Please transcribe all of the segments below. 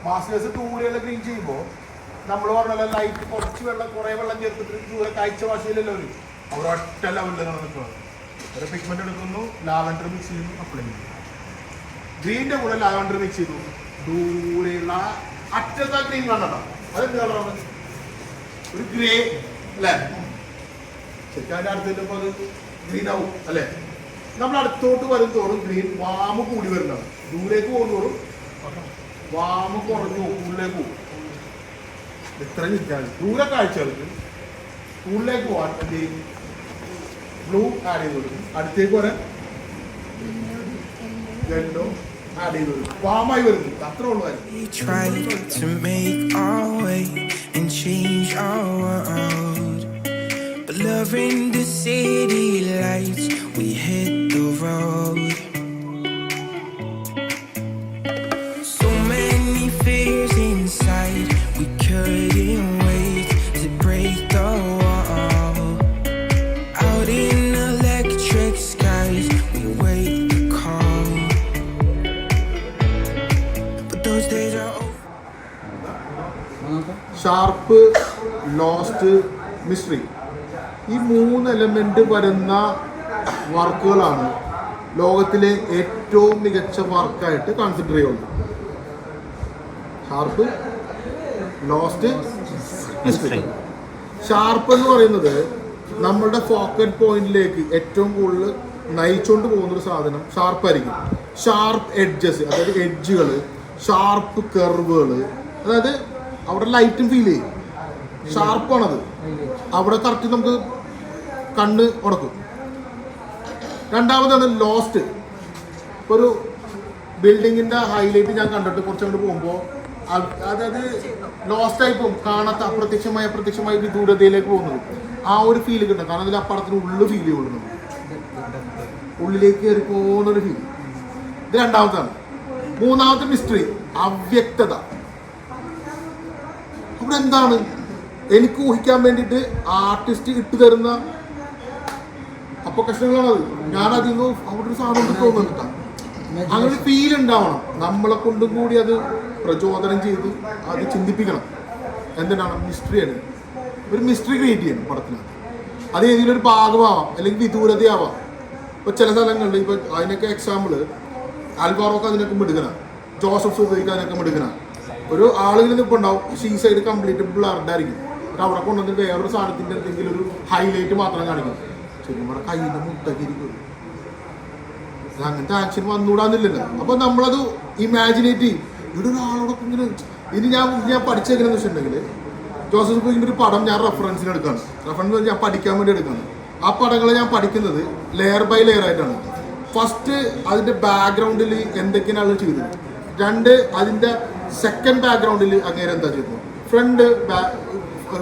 Masters ടൂറുകൾ green ചെയ്യുമ്പോൾ നമ്മൾ പറഞ്ഞ ലൈറ്റ് കുറച്ച് വെള്ളം കുറേ വെള്ളം ചേർത്തിട്ട് ദൂരെ കാഴ്ച ഭാഷയിലല്ലോ അവർ ഒറ്റ ലെവലിലാണ് നിൽക്കുന്നത്. ഒരു പിഗ്മെന്റ് എടുക്കുന്നു, ലാവൻഡർ മിക്സ് ചെയ്യുന്നു, അപ്ലൈ ചെയ്യുന്നു. ഗ്രീനിന്റെ കൂടെ ലാവൻഡർ മിക്സ് ചെയ്തു, ദൂരെയുള്ള അറ്റത്തെ ഗ്രീൻ കാണണം. അതെന്ത് കളറാണ്? ഒരു ഗ്രേ അല്ലേ? ശരിക്കും അതിന്റെ അടുത്തിട്ടപ്പോൾ അത് ഗ്രീൻ ആവും അല്ലേ? നമ്മൾ അടുത്തോട്ട് വരും തോറും ഗ്രീൻ വാമ് കൂടി വരുന്നതാണ്. ദൂരേക്ക് പോകുന്നതോറും വാമ് കുറഞ്ഞു ഉള്ളിലേക്ക് പോകും. എത്ര ചിരിക്കാൻ ദൂരെ കാഴ്ചകൾക്ക് ഉള്ളിലേക്ക് പോകാൻ എന്ത് ചെയ്യും? ബ്ലൂ ആഡ് ചെയ്ത് കൊടുക്കും. അടുത്തേക്ക് വരാൻ യെല്ലോ ആഡ് ചെയ്ത് കൊടുക്കും. വാമായി വരുന്നു. അത്ര ഉള്ളതായിരുന്നു. Loving the city lights, we hit the road. So many fears inside, we couldn't wait to break the wall. Out in electric skies, we wait the call. But those days are over. Sharp, lost, mystery. ഈ 3 element വരുന്ന വർക്കുകളാണ് ലോകത്തിലെ ഏറ്റവും മികച്ച വർക്കായിട്ട് consider ചെയ്യുന്നത്. Sharp, lost, mystery. Sharp എന്ന് പറയുന്നത് നമ്മളുടെ ഫോക്കറ്റ് പോയിന്റിലേക്ക് ഏറ്റവും കൂടുതൽ നയിച്ചുകൊണ്ട് പോകുന്നൊരു സാധനം ഷാർപ്പായിരിക്കും. ഷാർപ്പ് എഡ്ജസ്, അതായത് എഡ്ജുകൾ, ഷാർപ്പ് കർവുകൾ, അതായത് അവിടെ ലൈറ്റും ഫീൽ ചെയ്യും. ഷാർപ്പാണത്. അവിടെ കറക്റ്റ് നമുക്ക് കണ്ണ് ഉടക്കും. രണ്ടാമതാണ് ലോസ്റ്റ്. ഒരു ബിൽഡിങ്ങിന്റെ ഹൈലൈറ്റ് ഞാൻ കണ്ടിട്ട് കുറച്ചങ്ങോട്ട് പോകുമ്പോൾ അതായത് ലോസ്റ്റ് ആയി പോകും. കാണാത്ത അപ്രത്യക്ഷമായി വിദൂരതയിലേക്ക് പോകുന്നത് ആ ഒരു ഫീൽ കിട്ടും. കാരണം അതിൽ അപ്പുറത്തിന് ഉള്ളു ഫീൽ കൊള്ളുന്നത്, ഉള്ളിലേക്ക് കയറി പോകുന്നൊരു ഫീൽ. ഇത് രണ്ടാമത്താണ്. മൂന്നാമത്തെ മിസ്റ്ററി, അവ്യക്തത. അവിടെ എന്താണ് എനിക്ക് ഊഹിക്കാൻ വേണ്ടിയിട്ട് ആർട്ടിസ്റ്റ് ഇട്ട് തരുന്ന അപ്പകഷ്ണങ്ങളാണത്. ഞാനതിൽ നിന്ന് അവിടെ ഒരു സാധനം തോന്നുന്നുണ്ട്. അങ്ങനെ ഫീൽ ഉണ്ടാവണം. നമ്മളെ കൊണ്ടും കൂടി അത് പ്രചോദനം ചെയ്ത് അത് ചിന്തിപ്പിക്കണം. എന്തിനാണ്? മിസ്റ്ററിയാണ്. ഒരു മിസ്റ്ററി ക്രിയേറ്റ് ചെയ്യണം പടത്തിനകത്ത്. അത് ഏതെങ്കിലും ഒരു ഭാഗമാവാം, അല്ലെങ്കിൽ വിദൂരതയാവാം. ഇപ്പോൾ ചില സ്ഥലങ്ങളിൽ ഇപ്പോൾ അതിനൊക്കെ എക്സാമ്പിൾ ആൽവാറോക്ക് അതിനൊക്കെ മിടുക്കനാണ്, ജോസഫ് സുബൈക്ക് അതിനൊക്കെ മിടുക്കനാണ്. ഒരു ആളുകളിൽ ഇപ്പോൾ ഉണ്ടാവും സീ സൈഡ് കംപ്ലീറ്റ് ബ്ലർഡായിരിക്കും. അവിടെ കൊണ്ടുവന്നിട്ട് വേറൊരു സാധനത്തിൻ്റെ എന്തെങ്കിലും ഒരു ഹൈലൈറ്റ് മാത്രം കാണിക്കും. ശരി, നമ്മുടെ കയ്യിൻ്റെ മുട്ടൊക്കെ ഇരിക്കും. അങ്ങനത്തെ ആക്ഷൻ വന്നുകൂടാന്നില്ലല്ലോ. അപ്പോൾ നമ്മളത് ഇമാജിനേറ്റ് ചെയ്യും. ഇവിടെ ഒരാളോടൊപ്പം ഇങ്ങനെ ഇനി ഞാൻ പഠിച്ചെങ്ങനെയെന്ന് വെച്ചിട്ടുണ്ടെങ്കിൽ ജോസഫ് സുബൈക്കിൻ്റെ ഒരു പടം ഞാൻ റെഫറൻസിന് എടുക്കുകയാണ്. റെഫറൻസ് ഞാൻ പഠിക്കാൻ വേണ്ടി എടുക്കുകയാണ്. ആ പടങ്ങൾ ഞാൻ പഠിക്കുന്നത് ലെയർ ബൈ ലെയർ ആയിട്ടാണ്. ഫസ്റ്റ് അതിൻ്റെ ബാക്ക്ഗ്രൗണ്ടിൽ എന്തൊക്കെയാണ് ആൾ ചെയ്തത്, രണ്ട് അതിൻ്റെ സെക്കൻഡ് ബാക്ക്ഗ്രൗണ്ടിൽ അങ്ങനെ എന്താ ചെയ്തത്, ഫ്രണ്ട്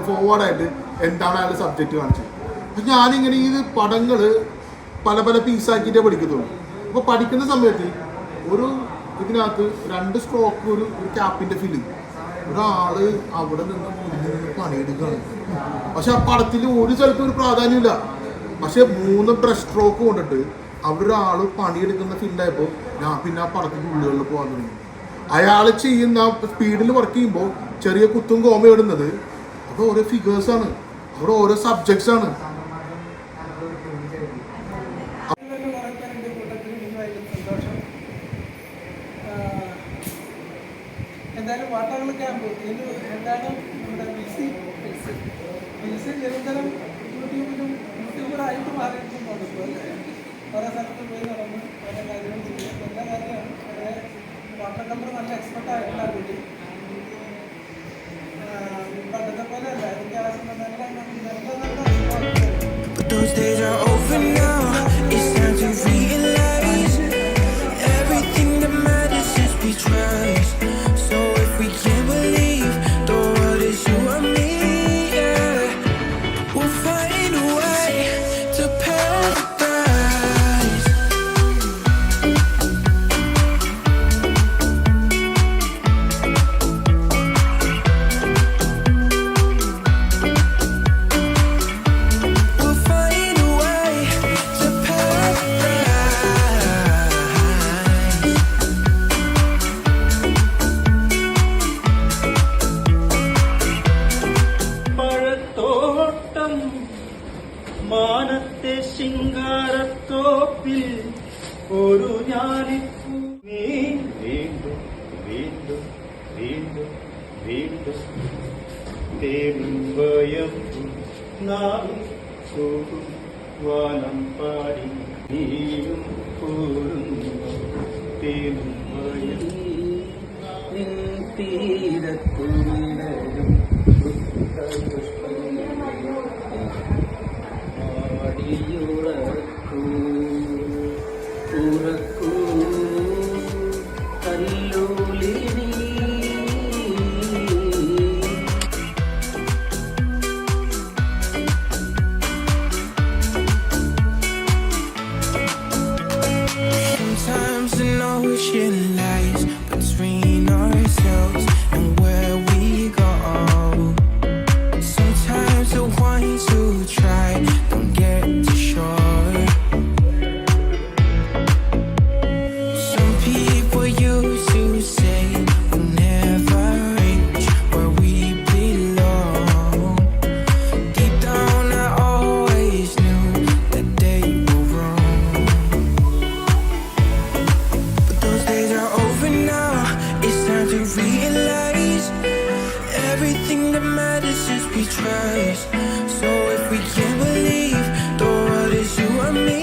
ഫോർവേഡായിട്ട് എന്താണ് അയാൾ സബ്ജക്റ്റ് കാണിച്ചത്. അപ്പം ഞാനിങ്ങനെ ഈ പടങ്ങൾ പല പല പീസാക്കിയിട്ടേ പഠിക്കത്തുള്ളൂ. അപ്പോൾ പഠിക്കുന്ന സമയത്ത് ഒരു ഇതിനകത്ത് 2 സ്ട്രോക്ക് ഒരു ക്യാപ്പിൻ്റെ ഫില്ല്, ഒരാൾ അവിടെ നിന്ന് പണിയെടുക്കുകയാണ്. പക്ഷെ ആ പടത്തിൽ ഒരു സ്ഥലത്തും ഒരു പ്രാധാന്യമില്ല. പക്ഷെ 3 ബ്രഷ് സ്ട്രോക്ക് കൊണ്ടിട്ട് അവിടെ ഒരാൾ പണിയെടുക്കുന്ന ഫീൽഡായപ്പോൾ ഞാൻ പിന്നെ ആ പടത്തിൻ്റെ ഉള്ളുകളിൽ പോകാൻ തുടങ്ങി. അയാൾ ചെയ്യുന്ന സ്പീഡിൽ വർക്ക് ചെയ്യുമ്പോൾ ചെറിയ കുത്തും കോമ ഇടുന്നത് അപ്പോൾ ഓരോ ഫിഗേഴ്സാണ്, അവിടെ ഓരോ സബ്ജക്ട്സാണ്. എന്തായാലും വാട്ടകൾ ക്യാമ്പ് ഇത് എന്താണ് നമ്മുടെ നിരന്തരം യൂട്യൂബറായിട്ട് മാറിയിട്ടുണ്ടോ അല്ലേ? പല സ്ഥലത്ത് പോയി നടന്ന് പല കാര്യങ്ങളും ചെയ്യും. എല്ലാ കാര്യമാണ് വാട്ടർ കമ്പർ നല്ല എക്സ്പെർട്ട് ആയിട്ടുള്ള കുട്ടി. പണ്ടത്തെ പോലെ അല്ല, വ്യത്യാസം ഞാനിപ്പോ നീ വീണ്ടും വീണ്ടും വീണ്ടും വീണ്ടും തേടുംഭയം നാവിൽ പോകും വാനം പാടി നീയും പോരുന്നു തേടുംഭയം തീരത്തുമിടരും ആടിയുറക്കൂ ഉറക്കൂ കല്ലുളിനി Sometimes an ocean lies between ourselves and where we go. Sometimes the ones who try don't get to shore. Some people used to say we'll never reach where we belong. Deep down I always knew that they were wrong. But those days are over now. It's time to realize everything that matters is we trust. So if we can't believe the world is you and me,